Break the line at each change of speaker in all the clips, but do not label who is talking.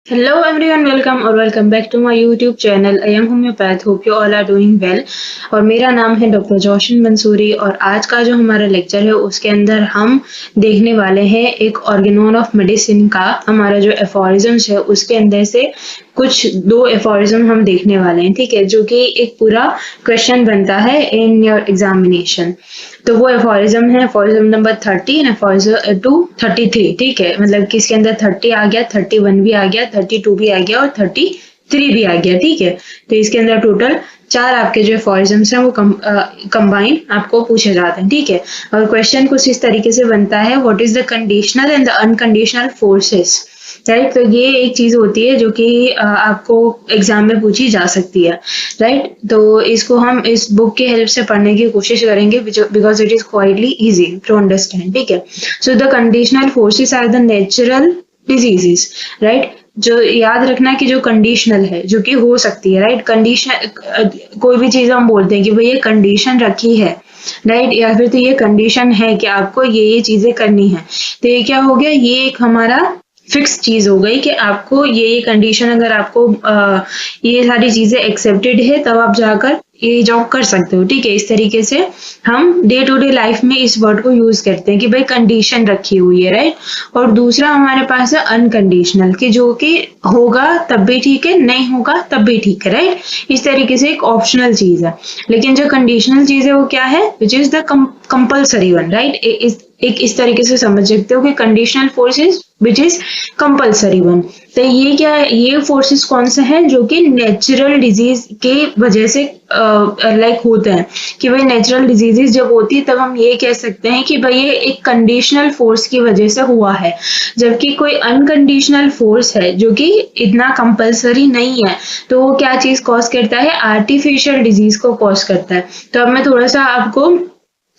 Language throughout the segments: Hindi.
Hello everyone, welcome back to my YouTube channel. I am homeopath. Hope you all are doing well. और मेरा नाम है डॉक्टर जोशन मंसूरी और आज का जो हमारा लेक्चर है उसके अंदर हम देखने वाले हैं एक ऑर्गेनोन ऑफ मेडिसिन का हमारा जो एफोरिज्म्स है उसके अंदर से कुछ दो एफोरिज्म हम देखने वाले हैं, ठीक है, जो कि एक पूरा क्वेश्चन बनता है इन योर एग्जामिनेशन। तो वो एफोरिज्म है aphorism number 30 and aphorism to 33, ठीक है, मतलब कि इसके अंदर 30 आ गया, 31 भी आ गया, 32 भी आ गया और 33 भी आ गया, ठीक है। तो इसके अंदर टोटल 4 आपके जो एफोरिज्म्स हैं वो कंबाइन आपको पूछे जाते हैं, ठीक है। और क्वेश्चन कुछ इस तरीके से बनता है, what is the conditional and the unconditional forces, right. तो ये एक चीज होती है जो कि आपको एग्जाम में पूछी जा सकती है, राइट। तो इसको हम इस बुक की हेल्प से पढ़ने की कोशिश करेंगे because it is quitely easy to understand, ठीक है। So the conditional forces are the natural diseases, right. जो याद रखना कि जो कंडीशनल है जो कि हो सकती है, राइट। कंडीशन कोई भी चीज हम बोलते हैं कि भाई ये कंडीशन रखी है, राइट, या फिर तो ये कंडीशन है कि आपको ये चीजें करनी है। तो ये क्या हो गया, ये एक हमारा फिक्स चीज हो गई कि आपको ये कंडीशन अगर आपको ये सारी चीजें एक्सेप्टेड है तब आप जाकर ये जॉब कर सकते हो, ठीक है। इस तरीके से हम डे टू डे लाइफ में इस वर्ड को यूज करते हैं कि भाई कंडीशन रखी हुई है, राइट। और दूसरा हमारे पास है अनकंडीशनल, कि जो कि होगा तब भी ठीक है, नहीं होगा तब भी ठीक है, राइट। इस तरीके से एक ऑप्शनल चीज है। लेकिन जो कंडीशनल चीज है वो क्या है, which is the compulsory one, right. एक इस तरीके से समझ सकते हो कि conditional forces which is compulsory one. तो ये क्या है, ये फोर्सेस कौन से हैं जो कि नेचुरल डिजीज के वजह से लाइक होते हैं, कि भाई नेचुरल डिजीजेस जब होती है तब हम ये कह सकते हैं कि भाई ये एक कंडीशनल फोर्स की वजह से हुआ है। जबकि कोई अनकंडीशनल फोर्स है जो कि इतना कंपल्सरी नहीं है, तो वो क्या चीज कॉज करता है, आर्टिफिशियल डिजीज को कॉज करता है। तो अब मैं थोड़ा सा आपको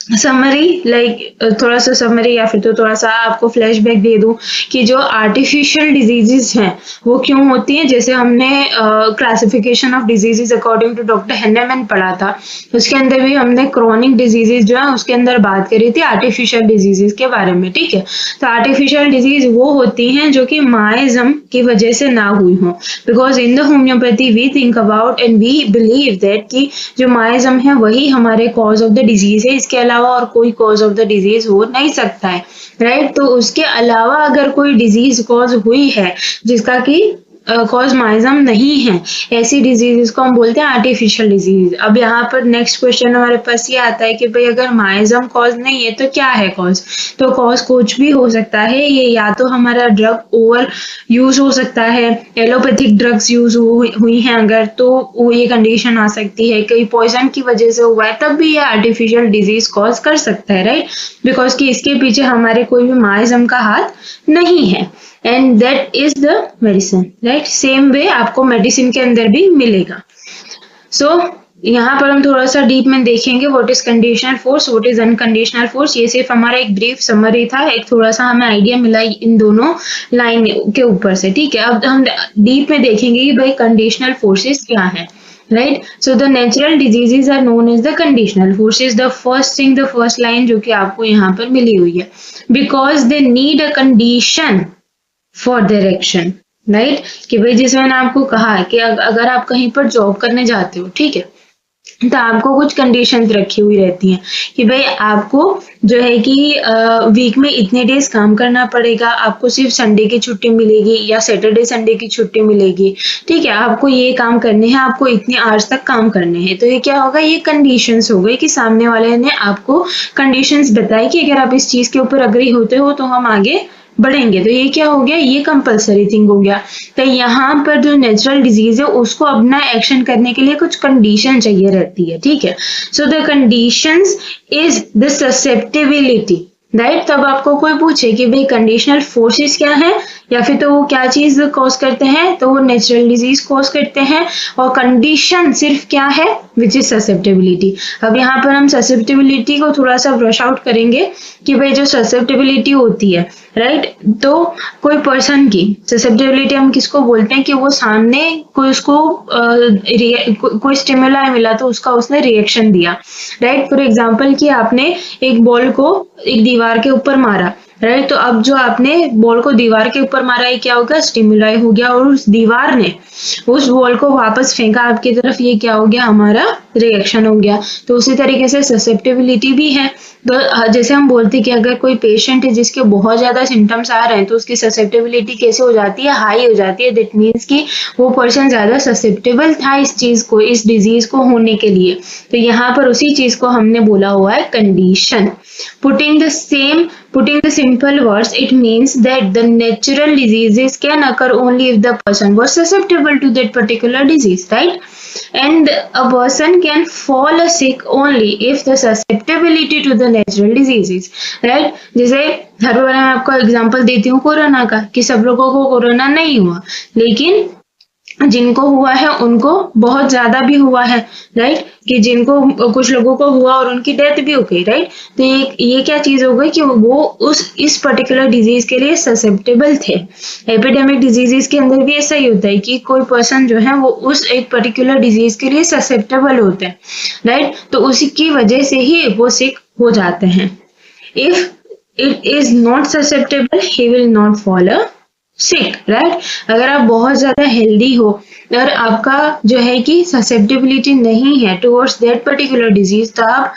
समरी थोड़ा सा समरी या फिर तो थोड़ा सा आपको फ्लैशबैक दे दूं कि जो आर्टिफिशियल डिजीजेस हैं वो क्यों होती हैं। जैसे हमने classification of diseases according to doctor Hahnemann पढ़ा था, उसके अंदर भी हमने क्रॉनिक डिजीजेस जो है उसके अंदर बात करी थी आर्टिफिशियल डिजीजेस के बारे में, ठीक है। तो आर्टिफिशियल डिजीज वो होती हैं जो कि माइज्म की वजह से ना हुई हो, because in the homeopathy we think about and we believe that कि जो माइज्म है वही हमारे कॉज ऑफ द डिजीज है, इसके अलावा और कोई कॉज ऑफ द डिजीज हो नहीं सकता है, राइट। तो उसके अलावा अगर कोई डिजीज कॉज हुई है जिसका कि कॉज माइज्म नहीं है, ऐसी डिजीज को हम बोलते हैं आर्टिफिशियल डिजीज। अब यहाँ पर नेक्स्ट क्वेश्चन हमारे पास ये आता है कि भाई अगर माइज्म कॉज नहीं है तो क्या है कॉज। तो कॉज कुछ भी हो सकता है, ये या तो हमारा ड्रग ओवर यूज हो सकता है, एलोपैथिक ड्रग्स यूज हुई हैं अगर तो वो ये कंडीशन आ सकती है, कई पॉइजन की वजह से हुआ है तब भी ये आर्टिफिशियल डिजीज कॉज कर सकता है, राइट। बिकॉज कि इसके पीछे हमारे कोई भी माइज्म का हाथ नहीं है, and that is the medicine, right. Same way आपको मेडिसिन के अंदर भी मिलेगा। सो यहाँ पर हम थोड़ा सा डीप में देखेंगे what is conditional force, what is unconditional force. ये सिर्फ हमारा एक ब्रीफ समरी था, एक थोड़ा सा हमें आइडिया मिला इन दोनों लाइन के ऊपर से, ठीक है। अब हम डीप में देखेंगे कि भाई कंडीशनल फोर्सेस क्या है, right. So the natural diseases are known as the conditional forces. The first thing, the first line जो कि आपको यहाँ पर मिली हुई है, because they need a condition for their action, right. कि भाई जिस मैंने आपको कहा कि अगर आप कहीं पर जॉब करने जाते हो, ठीक है, तो आपको कुछ कंडीशंस रखी हुई रहती हैं कि भाई आपको जो है कि वीक में इतने डेज काम करना पड़ेगा, आपको सिर्फ संडे की छुट्टी मिलेगी या सैटरडे संडे की छुट्टी मिलेगी, ठीक है। आपको ये काम करने हैं, आपको इतने आवर्स तक काम करने हैं। तो ये क्या होगा, ये कंडीशंस हो गई कि सामने वाले ने आपको कंडीशंस बताई कि अगर आप इस चीज के ऊपर अग्री होते हो तो हम आगे बढ़ेंगे। तो ये क्या हो गया, ये कंपलसरी थिंग हो गया। तो यहाँ पर जो नेचुरल डिजीज है उसको अपना एक्शन करने के लिए कुछ कंडीशन चाहिए रहती है, ठीक है। So the conditions is the susceptibility, right. तब आपको कोई पूछे कि भाई कंडीशनल फोर्सेस क्या है या फिर तो वो क्या चीज कॉज करते हैं, तो वो नेचुरल डिजीज कॉज करते हैं। और कंडीशन सिर्फ क्या है, विच इज ससेप्टिबिलिटी। अब यहाँ पर हम ससेप्टिबिलिटी को थोड़ा सा ब्रश आउट करेंगे कि भाई जो ससेप्टिबिलिटी होती है, राइट, तो कोई पर्सन की ससेप्टिबिलिटी हम किसको बोलते हैं कि वो सामने कोई उसको कोई स्टिमुलाई मिला तो उसका उसने रिएक्शन दिया, राइट। फॉर एग्जाम्पल कि आपने एक बॉल को एक दीवार के ऊपर मारा, राइट। तो अब जो आपने बॉल को दीवार के ऊपर मारा है, क्या हो गया, स्टिमुलाई हो गया, और उस दीवार ने उस बॉल को वापस फेंका आपकी तरफ, ये क्या हो गया, हमारा रिएक्शन हो गया। तो उसी तरीके से ससेप्टिबिलिटी भी है। तो जैसे हम बोलते हैं कि अगर कोई पेशेंट है जिसके बहुत ज्यादा सिम्टम्स आ रहे हैं, तो उसकी ससेप्टिबिलिटी कैसे हो जाती है, हाई हो जाती है। दैट मीन्स कि वो पर्सन ज्यादा ससेप्टेबल था इस चीज को, इस डिजीज को होने के लिए। तो यहाँ पर उसी चीज को हमने बोला हुआ है condition. Putting the simple words, it means that the natural diseases can occur only if the person was susceptible to that particular disease, right? And a person can fall sick only if the susceptibility to the natural diseases, right? जैसे हर बार मैं आपको एग्जांपल देती हूँ कोरोना का, कि सब लोगों को कोरोना नहीं हुआ, लेकिन जिनको हुआ है उनको बहुत ज्यादा भी हुआ है, राइट? कि जिनको कुछ लोगों को हुआ और उनकी डेथ भी हो गई, राइट? तो ये क्या चीज हो गई कि वो इस पर्टिकुलर डिजीज के लिए ससेप्टेबल थे। एपिडेमिक डिजीजेस के अंदर भी ऐसा ही होता है कि कोई पर्सन जो है वो उस एक पर्टिकुलर डिजीज के लिए ससेप्टेबल होते हैं, राइट? तो उसी की वजह से ही वो सिक हो जाते हैं। If it is not susceptible, he will not fall sick, right? अगर आप बहुत ज्यादा हेल्दी हो और आपका जो है कि ससेप्टिबिलिटी नहीं है टुवर्ड्स दैट पर्टिकुलर डिजीज, तो आप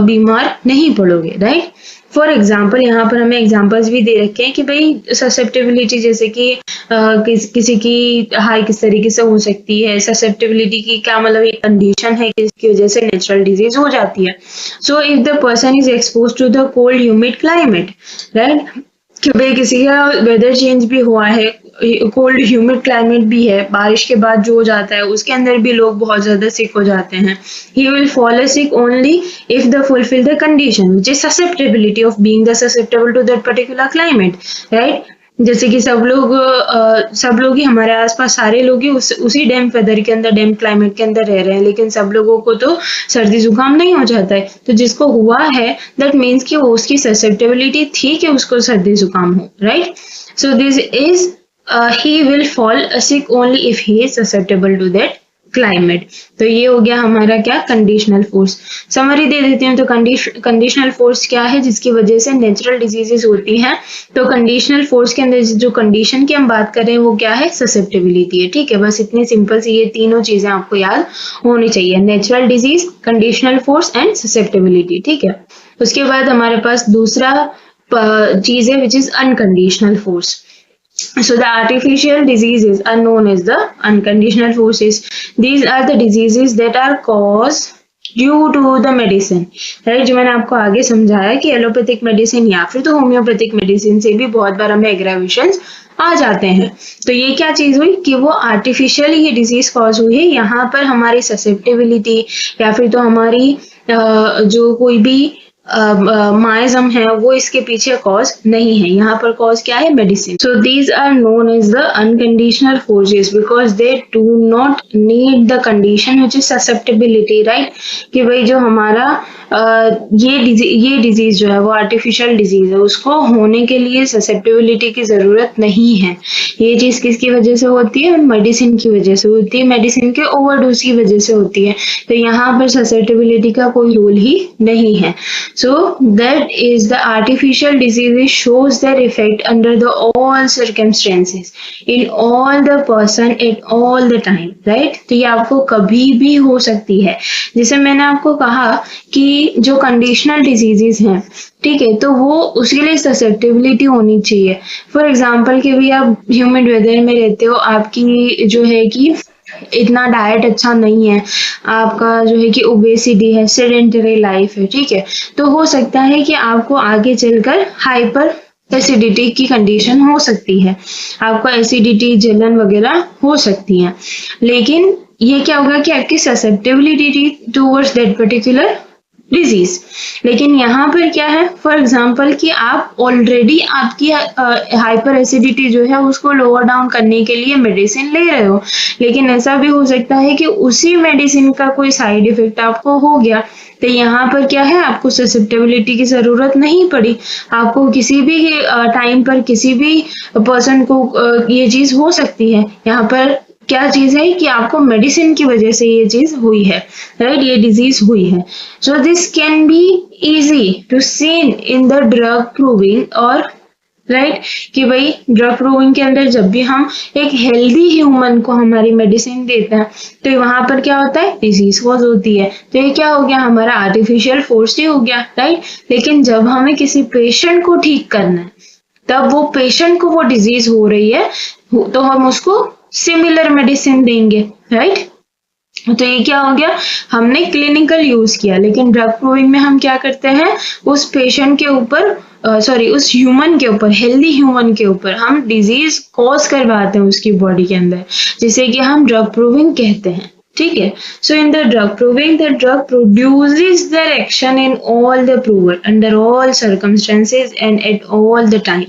बीमार नहीं पड़ोगे, राइट? फॉर एग्जाम्पल, यहाँ पर हमें एग्जाम्पल्स भी दे रखे हैं कि भाई ससेप्टिबिलिटी जैसे कि किसी की हाई किस तरीके से हो सकती है, ससेप्टिबिलिटी की क्या मतलब एक कंडीशन है कि इसकी वजह से नेचुरल डिजीज हो जाती है। So if the person is expose to the cold humid climate, right, कि भाई किसी का वेदर चेंज भी हुआ है, कोल्ड ह्यूमिड क्लाइमेट भी है, बारिश के बाद जो हो जाता है उसके अंदर भी लोग बहुत ज्यादा सिक हो जाते हैं। He will fall sick only if the fulfill the condition which is susceptibility of being the susceptible to that particular climate, right? जैसे कि सब लोग ही हमारे आसपास सारे लोग ही उसी डैम वेदर के अंदर, डैम क्लाइमेट के अंदर रह रहे हैं, लेकिन सब लोगों को तो सर्दी जुकाम नहीं हो जाता है। तो जिसको हुआ है दैट मीन्स कि वो उसकी ससेप्टेबिलिटी थी कि उसको सर्दी जुकाम हो, right? So this is he will fall sick only if he is susceptible to that climate. तो ये हो गया हमारा क्या, कंडीशनल फोर्स। समरी दे देती हूँ। तो कंडीशनल फोर्स क्या है, जिसकी वजह से नेचुरल डिजीजेस होती हैं। तो कंडीशनल फोर्स के अंदर जो कंडीशन की हम बात कर रहे हैं वो क्या है, ससेप्टेबिलिटी है, ठीक है? बस इतनी सिंपल सी ये तीनों चीजें आपको याद होनी चाहिए, natural disease, conditional force and susceptibility, ठीक है? उसके बाद हमारे पास दूसरा चीज है which is unconditional force. So the artificial diseases are known as the unconditional forces. These are the diseases that are caused due to the medicine, right? जो मैंने आपको आगे समझाया कि एलोपैथिक मेडिसिन या फिर तो होम्योपैथिक मेडिसिन से भी बहुत बार हमें एग्रावेशंस आ जाते हैं। तो ये क्या चीज हुई कि वो आर्टिफिशियली ये डिजीज कॉज हुई है। यहाँ पर हमारी ससेप्टिबिलिटी या फिर तो हमारी जो कोई भी माइज्म है वो इसके पीछे कॉज नहीं है। यहाँ पर कॉज क्या है, medicine. So these are known as the unconditional forces because they do not need the condition which is susceptibility, right? कि भाई जो हमारा ये डिजीज जो है वो आर्टिफिशियल डिजीज है, उसको होने के लिए ससेप्टेबिलिटी की जरूरत नहीं है। ये चीज किसकी वजह से होती है, मेडिसिन की वजह से होती है, मेडिसिन के ओवरडोज की वजह से होती है। तो यहाँ पर ससेप्टेबिलिटी का कोई रोल ही नहीं है। So that is the artificial disease shows their effect under the all circumstances, in all the person at all the time, right? तो ये आपको कभी भी हो सकती है। जैसे मैंने आपको कहा कि जो कंडीशनल डिजीजेस हैं, ठीक है, तो वो उसके लिए ससेप्टेबिलिटी होनी चाहिए। फॉर एग्जाम्पल कि भाई आप ह्यूमिड वेदर में रहते हो, आपकी जो है कि इतना डाइट अच्छा नहीं है, आपका जो है कि ओबेसिटी है, सेडेंटरी लाइफ है, ठीक है, तो हो सकता है कि आपको आगे चलकर हाइपर एसिडिटी की कंडीशन हो सकती है, आपको एसिडिटी, जलन वगैरह हो सकती है। लेकिन ये क्या होगा कि आपकी susceptibility towards that particular disease. लेकिन यहाँ पर क्या है, फॉर एग्जाम्पल कि आप ऑलरेडी आपकी हाइपर एसिडिटी जो है उसको लोअर डाउन करने के लिए मेडिसिन ले रहे हो, लेकिन ऐसा भी हो सकता है कि उसी मेडिसिन का कोई साइड इफेक्ट आपको हो गया। तो यहाँ पर क्या है, आपको ससेप्टेबिलिटी की जरूरत नहीं पड़ी, आपको किसी भी टाइम पर किसी भी पर्सन को ये चीज हो सकती है। यहाँ पर क्या चीज है कि आपको मेडिसिन की वजह से ये चीज हुई है, राइट, ये डिजीज हुई है। So this can be easy to seen in the drug proving, और राइट कि भाई ड्रग प्रूविंग के अंदर जब भी हम एक हेल्दी ह्यूमन को हमारी मेडिसिन देते हैं तो वहां पर क्या होता है, डिजीज कॉज होती है। तो ये क्या हो गया, हमारा आर्टिफिशियल फोर्स ही हो गया, राइट। लेकिन जब हमें किसी पेशेंट को ठीक करना है, तब वो पेशेंट को वो डिजीज हो रही है तो हम उसको सिमिलर मेडिसिन देंगे, राइट। तो ये क्या हो गया, हमने क्लिनिकल यूज किया, लेकिन ड्रग प्रूविंग में हम क्या करते हैं, उस पेशेंट के ऊपर उस ह्यूमन के ऊपर, हेल्दी ह्यूमन के ऊपर हम डिजीज कॉज करवाते हैं उसकी बॉडी के अंदर, जिसे कि हम ड्रग प्रूविंग कहते हैं, ठीक है। So in the drug proving the drug produces their action in all the prover under all circumstances and at all the time,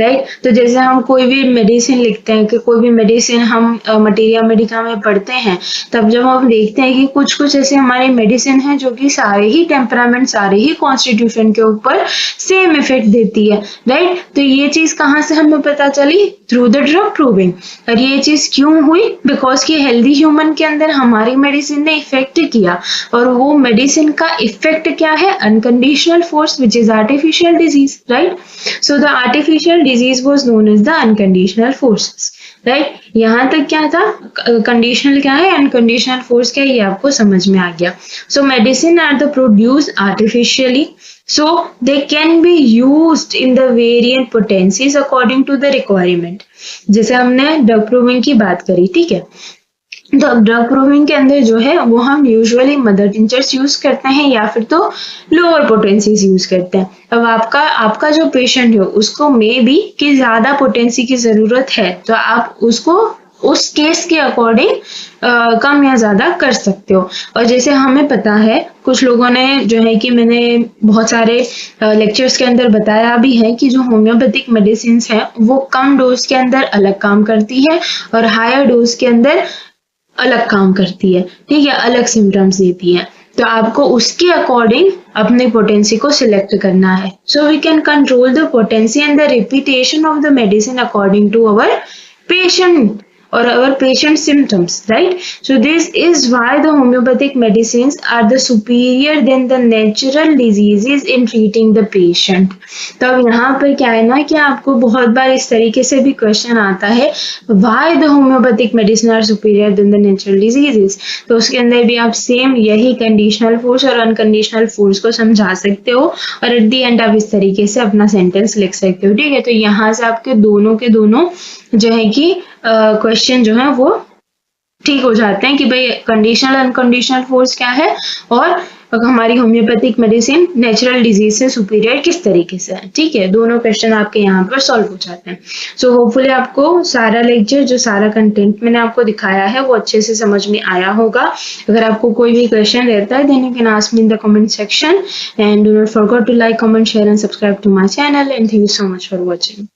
right. तो जैसे हम कोई भी मेडिसिन लिखते हैं, कि कोई भी मेडिसिन हम मटेरिया मेडिका में पढ़ते हैं, तब जब हम देखते हैं कि कुछ कुछ ऐसे हमारे मेडिसिन हैं जो कि सारे ही टेम्परामेंट, सारे ही कॉन्स्टिट्यूशन के ऊपर सेम इफेक्ट देती है, राइट। तो ये चीज कहाँ से हमें पता चली, थ्रू द ड्रग प्रूविंग। और ये चीज क्यों हुई, बिकॉज कि हेल्दी ह्यूमन के अंदर हमारी मेडिसिन ने इफेक्ट किया, और वो मेडिसिन का इफेक्ट क्या है, unconditional force which is artificial disease, right. So the artificial disease was known as the unconditional forces, right. यहाँ तक क्या था, कंडीशनल क्या है, अनकंडीशनल फोर्स क्या है, ये आपको समझ में आ गया। So medicine are the produce artificially, so they can be used in the variant potencies according to the requirement। जैसे हमने ड्रग प्रूविंग की बात करी, ठीक है। तो ड्रग प्रूविंग के अंदर जो है वो हम यूजुअली मदर टिंचर्स यूज करते हैं या फिर तो लोअर पोटेंसीज यूज करते हैं। अब आपका जो पेशेंट है उसको मे बी कि ज्यादा पोटेंसी की जरूरत है, तो आप उसको उस केस के अकॉर्डिंग कम या ज्यादा कर सकते हो। और जैसे हमें पता है, कुछ लोगों ने जो है कि मैंने बहुत सारे लेक्चर्स के अंदर बताया भी है कि जो होम्योपैथिक मेडिसिन है वो कम डोज के अंदर अलग काम करती है और हायर डोज के अंदर अलग काम करती है, ठीक है, अलग सिम्टम्स देती है। तो आपको उसके अकॉर्डिंग अपने पोटेंसी को सिलेक्ट करना है। So we can control the potency and the repetition of the medicine according to our patient or our patient symptoms, right? So this is why the homeopathic medicines are the superior than the natural diseases in treating the patient। तो अब यहाँ पर क्या है ना कि आपको बहुत बार इस तरीके से भी क्वेश्चन आता है, why the homeopathic medicine are superior than the natural diseases। तो उसके अंदर भी आप सेम यही कंडीशनल फोर्स और अनकंडीशनल फोर्स को समझा सकते हो और एट दी एंड आप इस तरीके से अपना सेंटेंस लिख सकते हो, ठीक है। तो यहाँ से आपके दोनों के दोनों जो है कि क्वेश्चन जो है वो ठीक हो जाते हैं कि भाई कंडीशनल अनकंडीशनल फोर्स क्या है और हमारी होम्योपैथिक मेडिसिन नेचुरल डिजीज से सुपीरियर किस तरीके से है, ठीक है। दोनों क्वेश्चन आपके यहाँ पर सॉल्व हो जाते हैं। सो होपफुली आपको सारा लेक्चर, जो सारा कंटेंट मैंने आपको दिखाया है वो अच्छे से समझ में आया होगा। अगर आपको कोई भी क्वेश्चन रहता है then you can ask me in the comment section and do not forget to like, comment, share and subscribe to my channel and thank you so much for watching.